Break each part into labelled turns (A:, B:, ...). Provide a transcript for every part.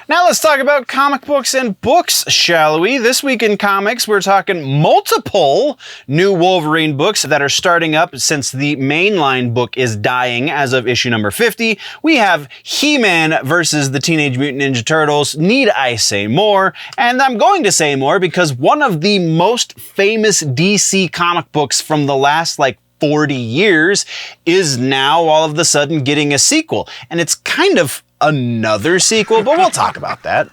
A: Now let's talk about comic books and books, shall we? This week in comics, we're talking multiple new Wolverine books that are starting up since the mainline book is dying as of issue number 50. We have He-Man versus the Teenage Mutant Ninja Turtles. Need I say more? And I'm going to say more because one of the most famous DC comic books from the last 40 years is now all of a sudden getting a sequel. And it's kind of another sequel, but we'll talk about that.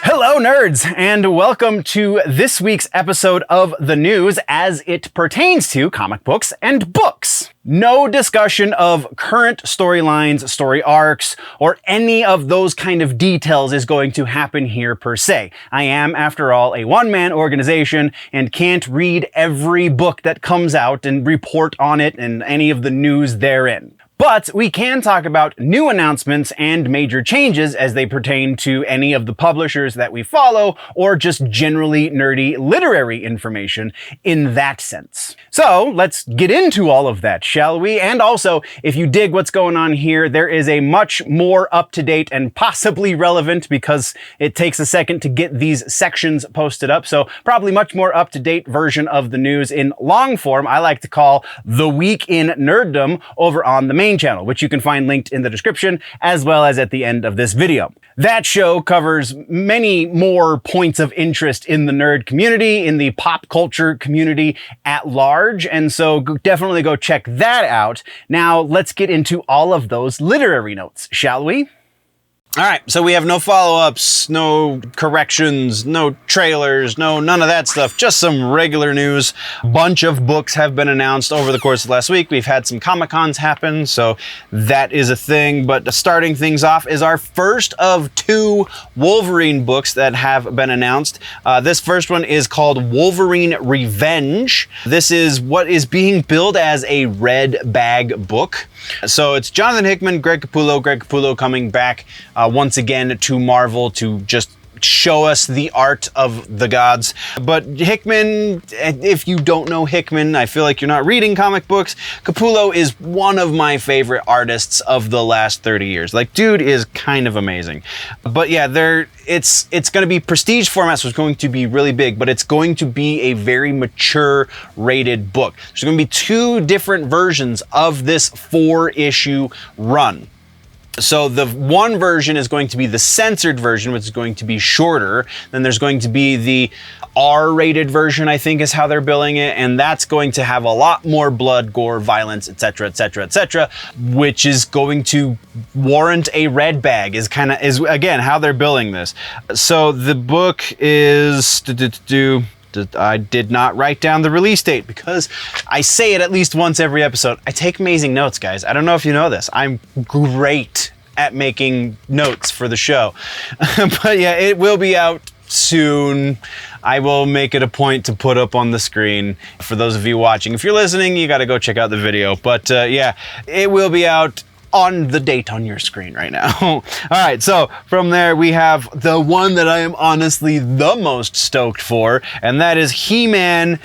A: Hello, nerds, and welcome to this week's episode of The News as it pertains to comic books and books. No discussion of current storylines, story arcs, or any of those kind of details is going to happen here per se. I am, after all, a one-man organization and can't read every book that comes out and report on it and any of the news therein. But we can talk about new announcements and major changes as they pertain to any of the publishers that we follow, or just generally nerdy literary information in that sense. So let's get into all of that, shall we? And also, if you dig what's going on here, there is a much more up-to-date and possibly relevant, because it takes a second to get these sections posted up, so probably much more up-to-date version of the news in long form I like to call The Week in Nerddom over on the main channel, which you can find linked in the description as well as at the end of this video. That show covers many more points of interest in the nerd community, in the pop culture community at large, and so definitely go check that out. Now let's get into all of those literary notes, shall we? All right, so we have no follow-ups, no corrections, no trailers, none of that stuff, just some regular news. Bunch of books have been announced over the course of last week. We've had some Comic-Cons happen, so that is a thing. But starting things off is our first of two Wolverine books that have been announced. This first one is called Wolverine Revenge. This is what is being billed as a red bag book. So it's Jonathan Hickman, Greg Capullo coming back once again to Marvel to just show us the art of the gods. But Hickman, if you don't know Hickman, I feel like you're not reading comic books. Capullo is one of my favorite artists of the last 30 years. Dude is kind of amazing. But yeah, it's going to be prestige format, so it's going to be really big, but it's going to be a very mature rated book. There's going to be two different versions of this 4-issue run. So the one version is going to be the censored version, which is going to be shorter. Then there's going to be the R-rated version, I think is how they're billing it, and that's going to have a lot more blood, gore, violence, etc., etc., etc., which is going to warrant a red bag, is again how they're billing this. So the book is I did not write down the release date because I say it at least once every episode. I take amazing notes, guys. I don't know if you know this. I'm great at making notes for the show. But yeah, it will be out soon. I will make it a point to put up on the screen for those of you watching. If you're listening, you got to go check out the video. But yeah, it will be out on the date on your screen right now. All right, so from there we have the one that I am honestly the most stoked for, and that is He-Man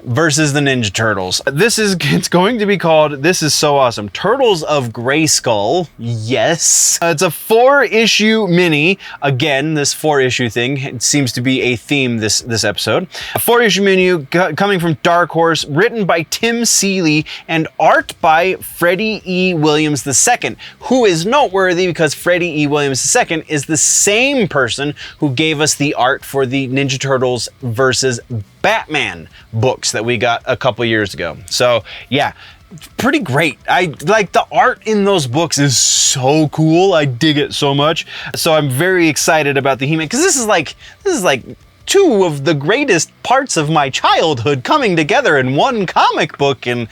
A: versus the Ninja Turtles. It's going to be called, this is so awesome, Turtles of Greyskull. Yes. It's a 4-issue mini. Again, this 4-issue thing, it seems to be a theme this episode. A 4-issue mini coming from Dark Horse, written by Tim Seeley and art by Freddie E. Williams II, who is noteworthy because Freddie E. Williams II is the same person who gave us the art for the Ninja Turtles versus Batman books that we got a couple years ago. So yeah, pretty great. I like the art in those books is so cool. I dig it so much. So I'm very excited about the He-Man, because this is like two of the greatest parts of my childhood coming together in one comic book, and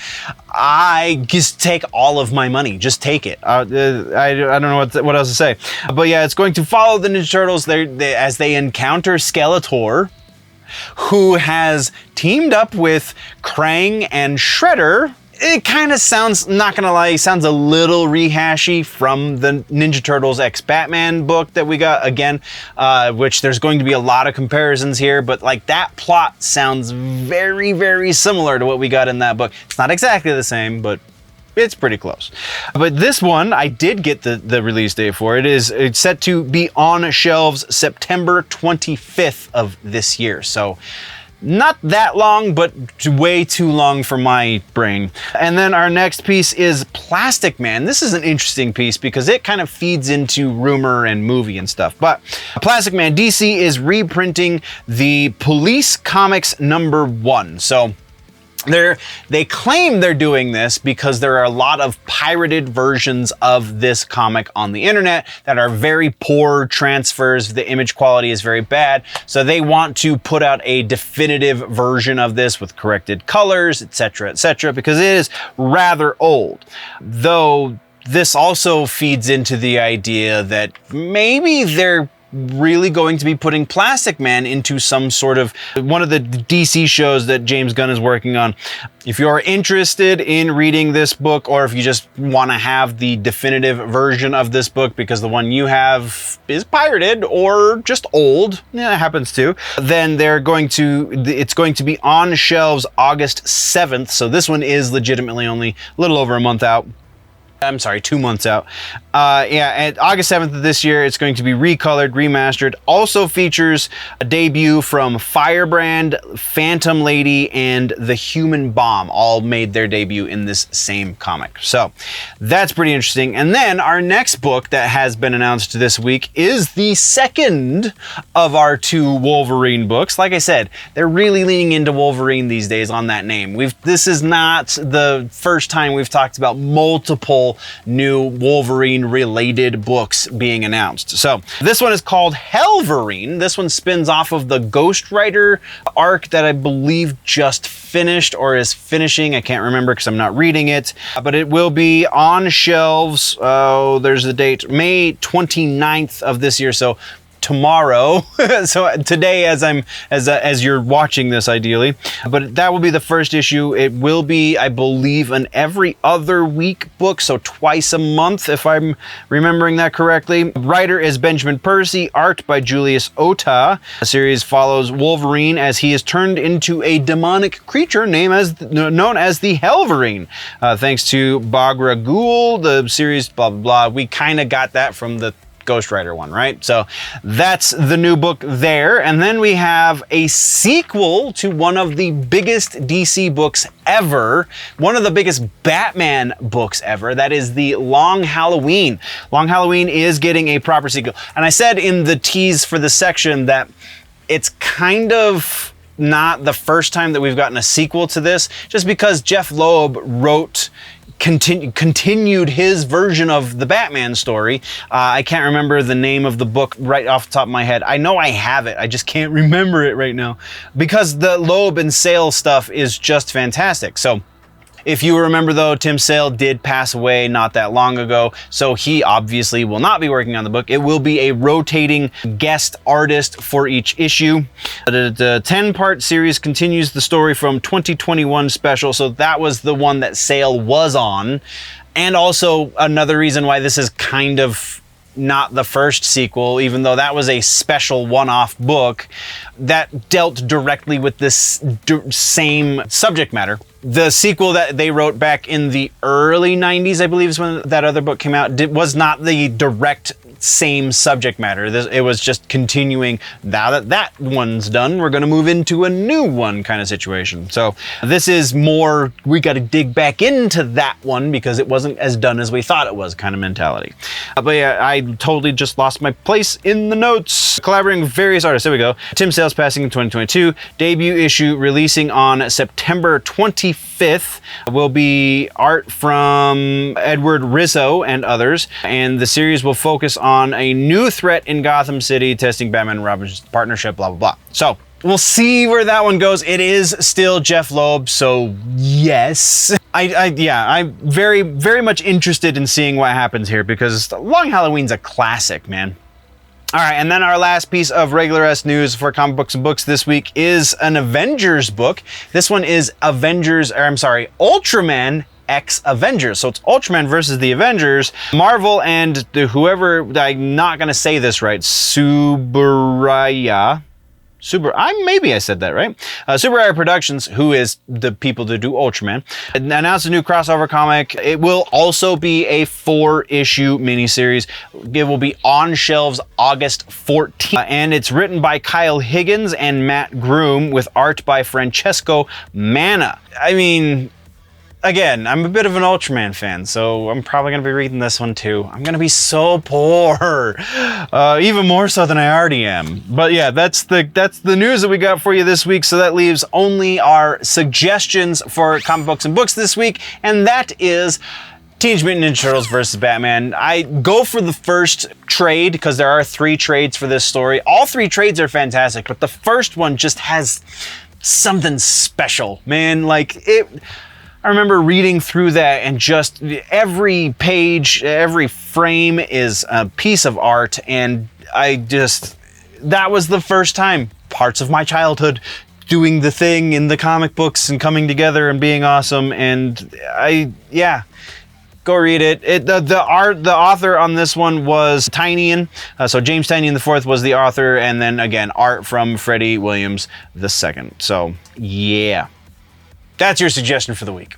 A: I just take all of my money. Just take it. I don't know what else to say. But yeah, it's going to follow the Ninja Turtles as they encounter Skeletor, who has teamed up with Krang and Shredder. It kind of sounds, not gonna lie, sounds a little rehashy from the Ninja Turtles X Batman book that we got again, which there's going to be a lot of comparisons here, but like that plot sounds very, very similar to what we got in that book. It's not exactly the same, but it's pretty close. But this one, I did get the release date for. It's set to be on shelves September 25th of this year. So not that long, but way too long for my brain. And then our next piece is Plastic Man. This is an interesting piece because it kind of feeds into rumor and movie and stuff. But Plastic Man, DC is reprinting the Police Comics #1. So they claim they're doing this because there are a lot of pirated versions of this comic on the internet that are very poor transfers. The image quality is very bad. So they want to put out a definitive version of this with corrected colors, etc., because it is rather old. Though this also feeds into the idea that maybe they're really going to be putting Plastic Man into some sort of one of the DC shows that James Gunn is working on. If you're interested in reading this book, or if you just want to have the definitive version of this book because the one you have is pirated or just old, yeah, it happens too, then it's going to be on shelves August 7th. So this one is legitimately only a little over a month out. I'm sorry, 2 months out. And August 7th of this year, it's going to be recolored, remastered. Also features a debut from Firebrand, Phantom Lady, and the Human Bomb. All made their debut in this same comic. So that's pretty interesting. And then our next book that has been announced this week is the second of our 2 Wolverine books. Like I said, they're really leaning into Wolverine these days on that name. This is not the first time we've talked about multiple new Wolverine related books being announced. So this one is called Helverine. This one spins off of the Ghost Rider arc that I believe just finished or is finishing. I can't remember because I'm not reading it, but it will be on shelves. Oh, there's the date, May 29th of this year. So tomorrow, so today as you're watching this ideally, but that will be the first issue. It will be, I believe, an every other week book, so twice a month if I'm remembering that correctly. Writer is Benjamin Percy, art by Julius Ota. The series follows Wolverine as he is turned into a demonic creature known as the Helverine. Thanks to Bagra Ghul, the series blah blah blah. We kind of got that from the Ghost Rider one, right? So that's the new book there. And then we have a sequel to one of the biggest DC books ever, one of the biggest Batman books ever. That is the Long Halloween. Long Halloween is getting a proper sequel. And I said in the tease for the section that it's kind of not the first time that we've gotten a sequel to this, just because Jeff Loeb continued his version of the Batman story. I can't remember the name of the book right off the top of my head. I know I have it, I just can't remember it right now because the Loeb and Sale stuff is just fantastic. So if you remember though, Tim Seeley did pass away not that long ago, so he obviously will not be working on the book. It will be a rotating guest artist for each issue. The 10-part series continues the story from 2021 special, so that was the one that Seeley was on. And also another reason why this is kind of not the first sequel, even though that was a special one-off book that dealt directly with this same subject matter. The sequel that they wrote back in the early 90s, I believe is when that other book came out, was not the direct same subject matter. It was just continuing, now that one's done, we're going to move into a new one kind of situation. So this is more, we got to dig back into that one because it wasn't as done as we thought it was kind of mentality. But yeah, I totally just lost my place in the notes. Collaborating with various artists, there we go. Tim Seeley passing in 2022. Debut issue releasing on September 25th will be art from Edward Rizzo and others. And the series will focus on a new threat in Gotham City, testing Batman and Robin's partnership, blah, blah, blah. So we'll see where that one goes. It is still Jeff Loeb, so yes. I'm very, very much interested in seeing what happens here because Long Halloween's a classic, man. All right, and then our last piece of regular-ass news for comic books and books this week is an Avengers book. This one is Ultraman X Avengers. So it's Ultraman versus the Avengers. Marvel and whoever, I'm not going to say this right, Subaraya Maybe I said that right. Super Rare Productions, who is the people that do Ultraman, announced a new crossover comic. It will also be a 4-issue miniseries. It will be on shelves August 14th, and it's written by Kyle Higgins and Matt Groom with art by Francesco Manna. I mean, again, I'm a bit of an Ultraman fan, so I'm probably going to be reading this one too. I'm going to be so poor, even more so than I already am. But yeah, that's the news that we got for you this week, so that leaves only our suggestions for comic books and books this week, and that is Teenage Mutant Ninja Turtles versus Batman. I go for the first trade because there are 3 trades for this story. All 3 trades are fantastic, but the first one just has something special, man. Like, I remember reading through that, and just every page, every frame is a piece of art, and that was the first time parts of my childhood doing the thing in the comic books and coming together and being awesome, and go read it. The author on this one was Tynion. So James Tynion IV was the author, and then again, art from Freddie Williams II. So yeah. That's your suggestion for the week.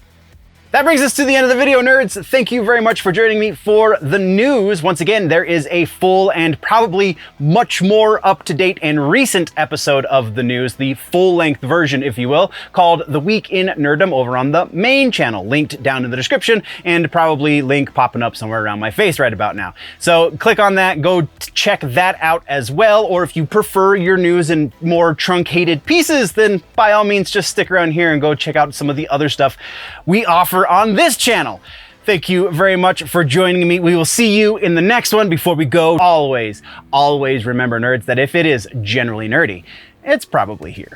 A: That brings us to the end of the video, nerds. Thank you very much for joining me for the news. Once again, there is a full and probably much more up-to-date and recent episode of the news, the full-length version, if you will, called The Week in Nerddom over on the main channel, linked down in the description, and probably link popping up somewhere around my face right about now. So click on that, go check that out as well, or if you prefer your news in more truncated pieces, then by all means just stick around here and go check out some of the other stuff we offer on this channel. Thank you very much for joining me. We will see you in the next one. Before we go, always remember, nerds, that if it is generally nerdy, it's probably here.